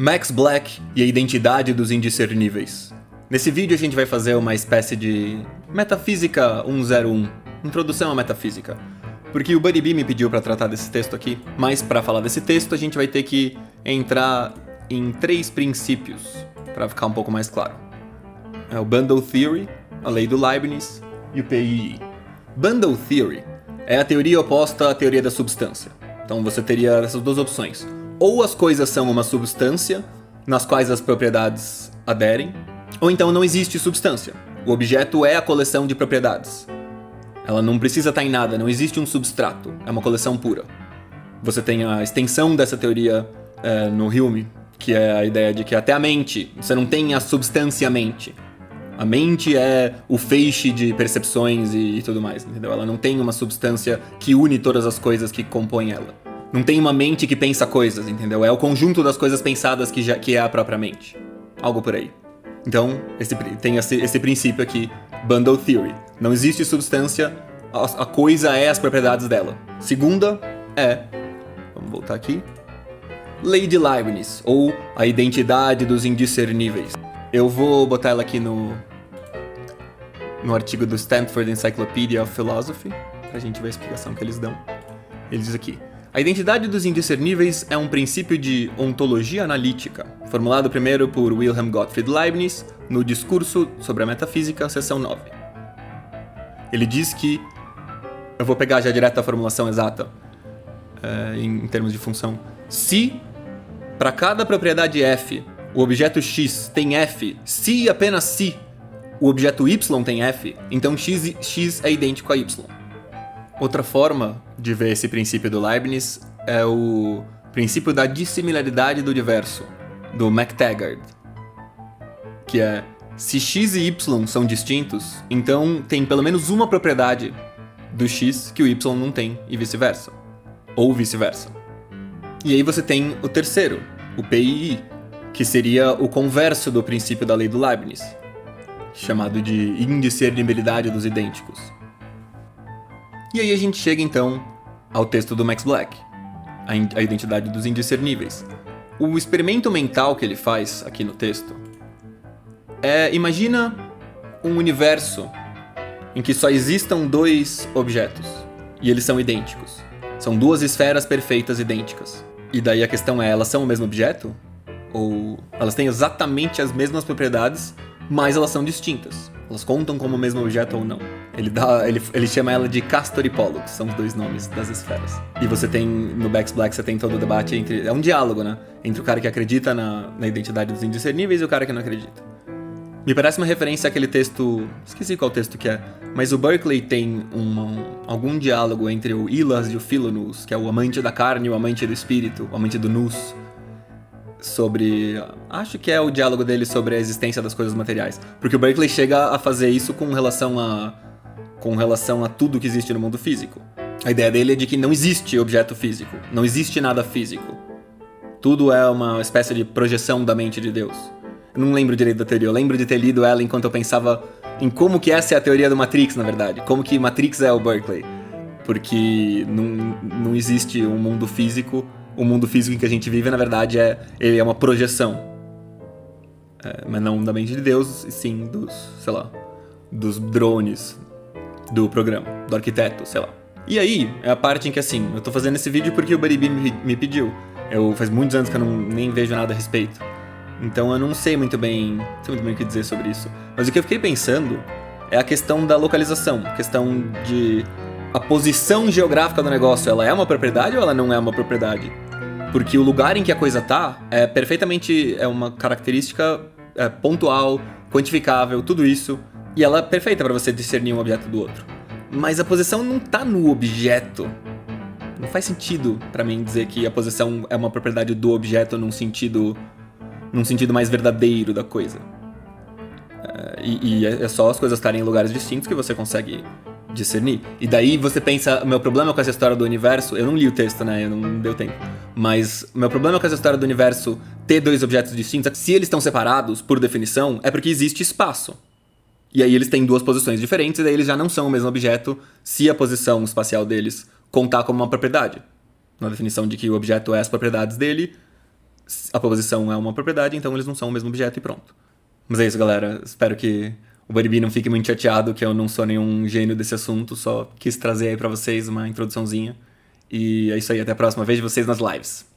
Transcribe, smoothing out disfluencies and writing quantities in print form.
Max Black e a identidade dos indiscerníveis. Nesse vídeo a gente vai fazer uma espécie de Metafísica 101, introdução à metafísica. Porque o Buddy Bee me pediu para tratar desse texto aqui, mas para falar desse texto a gente vai ter que entrar em 3 princípios, para ficar um pouco mais claro. É o Bundle Theory, a lei do Leibniz e o PII. Bundle Theory é a teoria oposta à teoria da substância. Então você teria essas duas opções. Ou as coisas são uma substância, nas quais as propriedades aderem, ou então não existe substância. O objeto é a coleção de propriedades. Ela não precisa estar em nada, não existe um substrato, é uma coleção pura. Você tem a extensão dessa teoria no Hume, que é a ideia de que até a mente, você não tem a substância mente. A mente é o feixe de percepções e tudo mais, entendeu? Ela não tem uma substância que une todas as coisas que compõem ela. Não tem uma mente que pensa coisas, entendeu? É o conjunto das coisas pensadas que é a própria mente. Algo por aí. Então, tem esse princípio aqui, Bundle Theory. Não existe substância, a coisa é as propriedades dela. Segunda vamos voltar aqui, Lei de Leibniz, ou a identidade dos indiscerníveis. Eu vou botar ela aqui no artigo do Stanford Encyclopedia of Philosophy, pra gente ver a explicação que eles dão. Ele diz aqui: a identidade dos indiscerníveis é um princípio de ontologia analítica, formulado primeiro por Wilhelm Gottfried Leibniz no Discurso sobre a Metafísica, seção 9. Ele diz que, eu vou pegar já direto a formulação exata, em termos de função, se para cada propriedade f o objeto x tem f, se e apenas se o objeto y tem f, então x é idêntico a y. Outra forma de ver esse princípio do Leibniz é o princípio da dissimilaridade do diverso, do McTaggart, que é, se x e y são distintos, então tem pelo menos uma propriedade do x que o y não tem, e vice-versa. Ou vice-versa. E aí você tem o terceiro, o PII, que seria o converso do princípio da lei do Leibniz, chamado de indiscernibilidade dos idênticos. E aí a gente chega então ao texto do Max Black, a identidade dos indiscerníveis. O experimento mental que ele faz aqui no texto imagina um universo em que só existam 2 objetos, e eles são idênticos. São 2 esferas perfeitas idênticas. E daí a questão é, elas são o mesmo objeto? Ou elas têm exatamente as mesmas propriedades, mas elas são distintas? Elas contam como o mesmo objeto ou não? Ele chama ela de Castor e Pollux, são os 2 nomes das esferas. E você tem, no Max Black, você tem todo o debate entre... É um diálogo, né? Entre o cara que acredita na identidade dos indiscerníveis e o cara que não acredita. Me parece uma referência àquele texto... Esqueci qual texto que é. Mas o Berkeley tem algum diálogo entre o Hylas e o Philonous, que é o amante da carne e o amante do espírito, o amante do nous, sobre... Acho que é o diálogo dele sobre a existência das coisas materiais. Porque o Berkeley chega a fazer isso com relação a tudo que existe no mundo físico. A ideia dele é de que não existe objeto físico, não existe nada físico. Tudo é uma espécie de projeção da mente de Deus. Eu não lembro direito da teoria, eu lembro de ter lido ela enquanto eu pensava em como que essa é a teoria do Matrix, na verdade. Como que Matrix é o Berkeley. Porque não existe um mundo físico. O mundo físico em que a gente vive, na verdade, ele é uma projeção. Mas não da mente de Deus, e sim dos drones do programa, do arquiteto, sei lá. E aí, é a parte em que, assim, eu tô fazendo esse vídeo porque o Buddy Bee me pediu. Faz muitos anos que eu nem vejo nada a respeito. Então eu não sei muito bem o que dizer sobre isso. Mas o que eu fiquei pensando é a questão da localização, a questão de... A posição geográfica do negócio, ela é uma propriedade ou ela não é uma propriedade? Porque o lugar em que a coisa tá é uma característica pontual, quantificável, tudo isso, e ela é perfeita para você discernir um objeto do outro. Mas a posição não tá no objeto. Não faz sentido para mim dizer que a posição é uma propriedade do objeto num sentido mais verdadeiro da coisa. E é só as coisas estarem em lugares distintos que você consegue discernir. E daí você pensa, meu problema com essa história do universo, eu não li o texto, né, não deu tempo, mas meu problema com essa história do universo ter 2 objetos distintos é que se eles estão separados, por definição, é porque existe espaço. E aí eles têm 2 posições diferentes, e daí eles já não são o mesmo objeto se a posição espacial deles contar como uma propriedade. Na definição de que o objeto é as propriedades dele, A posição é uma propriedade, então eles não são o mesmo objeto e pronto. Mas é isso, galera. Espero que o Buddy Bee não fique muito chateado que eu não sou nenhum gênio desse assunto. Só quis trazer aí pra vocês uma introduçãozinha. E é isso aí. Até a próxima. Vejo vocês nas lives.